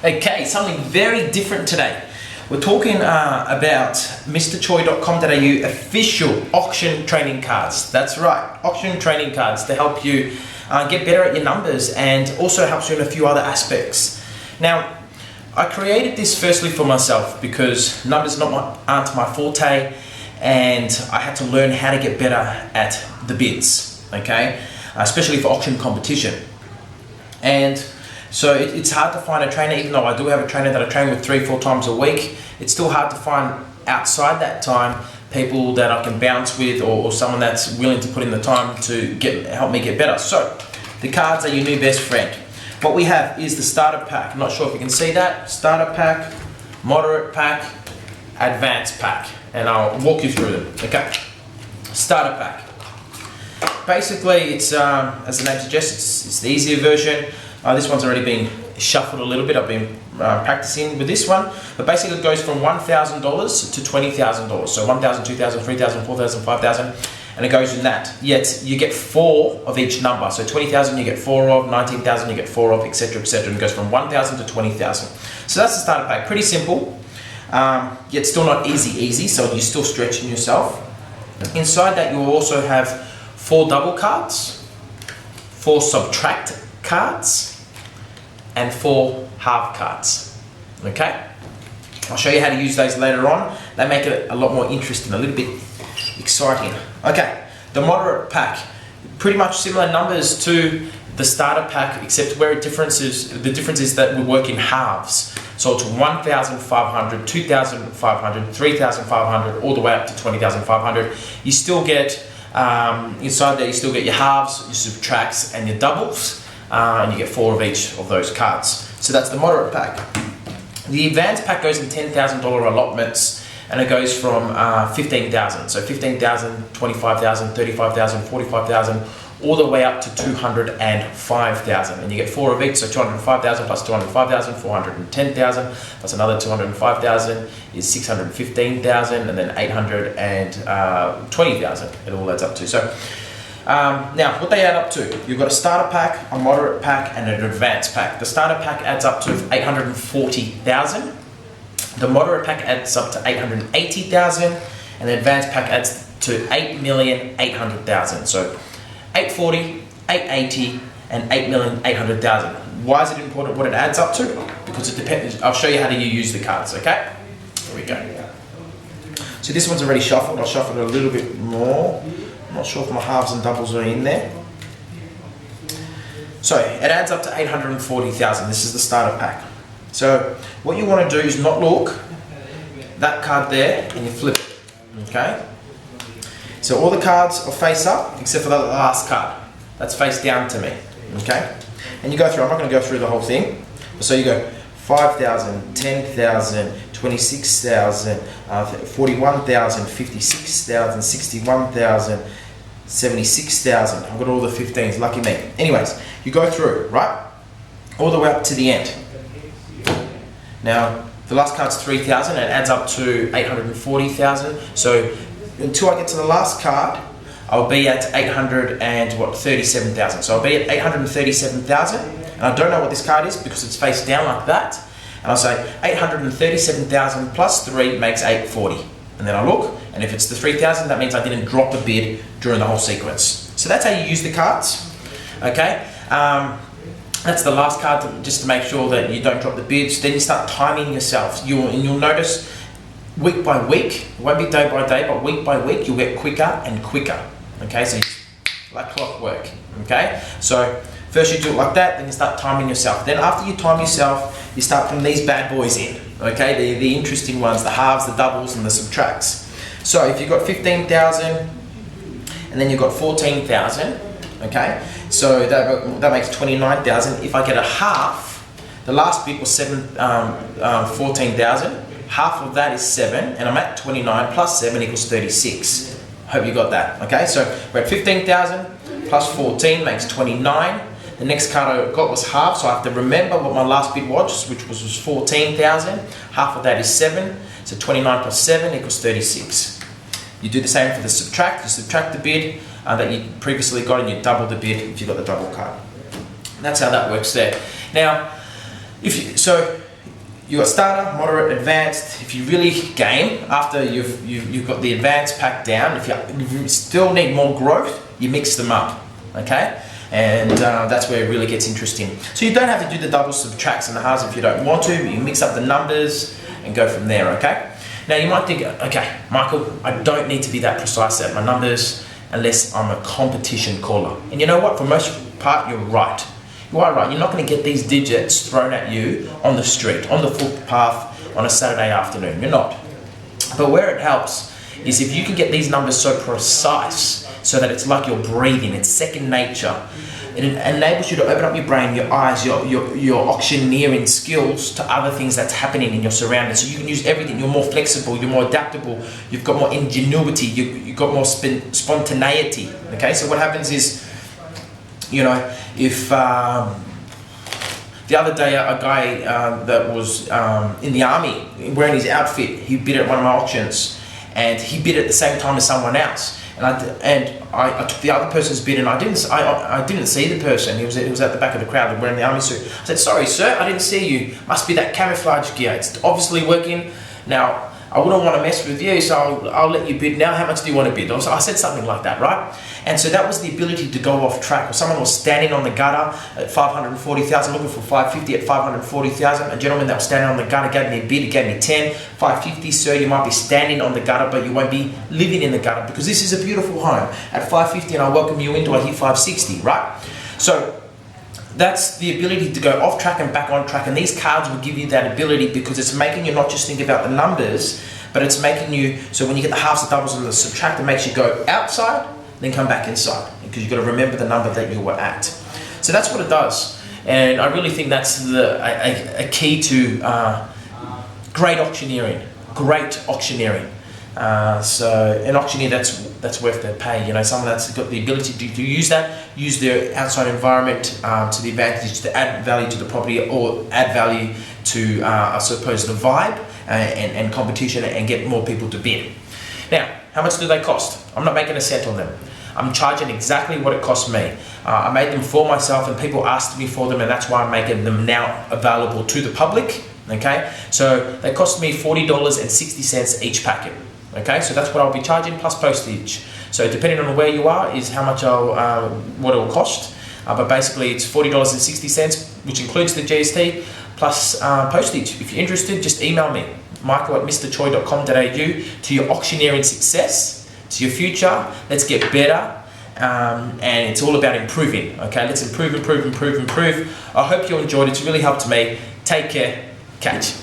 Okay, something very different today. We're talking about mrchoi.com.au official auction trading cards. That's right, auction trading cards to help you get better at your numbers and also helps you in a few other aspects. Now, I created this firstly for myself because numbers aren't my forte, and I had to learn how to get better at the bids, okay? Especially for auction competition. And so it's hard to find a trainer, even though I do have a trainer that I train with 3-4 times a week. It's still hard to find outside that time people that I can bounce with or someone that's willing to put in the time to help me get better. So the cards are your new best friend. What we have is the starter pack. I'm not sure if you can see that. Starter pack, moderate pack, advanced pack. And I'll walk you through them. Okay, starter pack. Basically, it's as the name suggests, it's the easier version. This one's already been shuffled a little bit. I've been practicing with this one, but basically it goes from $1,000 to $20,000. So 1,000, 2,000, 3,000, 4,000, 5,000, and it goes in that. Yet you get 4 of each number. So 20,000 you get 4 of, 19,000 you get 4 of, etc., etc. And it goes from 1,000 to 20,000. So that's the starter pack. Pretty simple, yet still not easy. So you're still stretching yourself. Inside that, you will also have 4 double cards, 4 subtract cards, and 4 half cards. Okay, I'll show you how to use those later on. They make it a lot more interesting, a little bit exciting. Okay, the moderate pack, pretty much similar numbers to the starter pack, except the difference is that we work in halves. So it's 1,500, 2,500, 3,500, all the way up to 20,500. You still get inside there, you still get your halves, your subtracts, and your doubles. And you get 4 of each of those cards. So that's the moderate pack. The advanced pack goes in $10,000 allotments, and it goes from 15,000. So 15,000, 25,000, 35,000, 45,000, all the way up to 205,000. And you get 4 of each, so 205,000 plus 205,000, 410,000, plus another 205,000 is 615,000, and then 820,000 it all adds up to. So now, what they add up to, you've got a starter pack, a moderate pack, and an advanced pack. The starter pack adds up to 840,000. The moderate pack adds up to 880,000, and the advanced pack adds to 8,800,000. So 840, 880, and 8,800,000. Why is it important what it adds up to? Because it depends. I'll show you how to use the cards. Okay, here we go. So this one's already shuffled. I'll shuffle it a little bit more. I'm not sure if my halves and doubles are in there. So it adds up to 840,000. This is the starter pack. So what you want to do is not look that card there, and you flip it. Okay. So all the cards are face up except for the last card. That's face down to me. Okay. And you go through. I'm not going to go through the whole thing. So you go 5,000, 10,000, 26,000, 41,000, 56,000, 61,000. 76,000. I've got all the 15s, lucky me. Anyways, you go through, right? All the way up to the end. Now, the last card's 3,000 and it adds up to 840,000. So until I get to the last card, I'll be at 37,000. So I'll be at 837,000, and I don't know what this card is because it's face down like that. And I'll say 837,000 plus 3 makes 840. And then I look, and if it's the 3,000, that means I didn't drop a bid during the whole sequence. So that's how you use the cards, okay? That's the last card, just to make sure that you don't drop the bids. Then you start timing yourself. You'll notice week by week, it won't be day by day, but week by week, you'll get quicker and quicker, okay? So like clockwork, okay? So first you do it like that, then you start timing yourself. Then after you time yourself, you start putting these bad boys in, okay? The interesting ones, the halves, the doubles, and the subtracts. So if you've got 15,000, and then you've got 14,000, okay? So that makes 29,000. If I get a half, the last bit was 14,000. Half of that is 7, and I'm at 29 plus 7 equals 36. Hope you got that, okay? So we're at 15,000 plus 14 makes 29. The next card I got was half, so I have to remember what my last bid was, which was 14,000. Half of that is 7, so 29 plus 7 equals 36. You do the same for the subtract. You subtract the bid that you previously got, and you double the bid if you got the double card. And that's how that works there. Now, you got starter, moderate, advanced. If you really game after you've got the advanced packed down, if you still need more growth, you mix them up, okay? And that's where it really gets interesting. So you don't have to do the doubles, subtracts, and the halves if you don't want to, but you mix up the numbers and go from there, okay? Now you might think, okay, Michael, I don't need to be that precise at my numbers unless I'm a competition caller. And you know what? For most part, you're right. You are right. You're not going to get these digits thrown at you on the street, on the footpath, on a Saturday afternoon. You're not. But where it helps is if you can get these numbers so precise so that it's like you're breathing, it's second nature. It enables you to open up your brain, your eyes, your auctioneering skills to other things that's happening in your surroundings. So you can use everything. You're more flexible, you're more adaptable, you've got more ingenuity, you've got more spontaneity. Okay, so what happens is, you know, if the other day a guy that was in the army wearing his outfit, he bid at one of my auctions, and he bid at the same time as someone else. And I took the other person's bid, and I didn't see the person. He was at the back of the crowd wearing the army suit. I said, "Sorry, sir, I didn't see you. Must be that camouflage gear. It's obviously working." Now, I wouldn't want to mess with you, so I'll let you bid now. How much do you want to bid? I said something like that, right? And so that was the ability to go off track. Or someone was standing on the gutter at 540,000, looking for 550 at 540,000. A gentleman that was standing on the gutter gave me a bid. He gave me 10, 550. Sir, you might be standing on the gutter, but you won't be living in the gutter because this is a beautiful home at 550, and I welcome you into a 560, right? So that's the ability to go off track and back on track, and these cards will give you that ability because it's making you not just think about the numbers, but it's making you, so when you get the halves, the doubles, and the subtract, it makes you go outside, then come back inside, because you've got to remember the number that you were at. So that's what it does, and I really think that's a key to great auctioneering. So an auctioneer that's worth their pay. You know, someone that's got the ability to use their outside environment to the advantage, to add value to the property, or add value to I suppose the vibe and competition, and get more people to bid. Now, how much do they cost? I'm not making a cent on them. I'm charging exactly what it cost me. I made them for myself, and people asked me for them, and that's why I'm making them now available to the public. Okay, so they cost me $40.60 each packet. Okay, so that's what I'll be charging plus postage. So depending on where you are is how much what it will cost. But basically it's $40.60, which includes the GST plus postage. If you're interested, just email me, michael@mrchoi.com.au, to your auctioneering success, to your future. Let's get better. And it's all about improving. Okay, let's improve. I hope you enjoyed it. It's really helped me. Take care. Catch.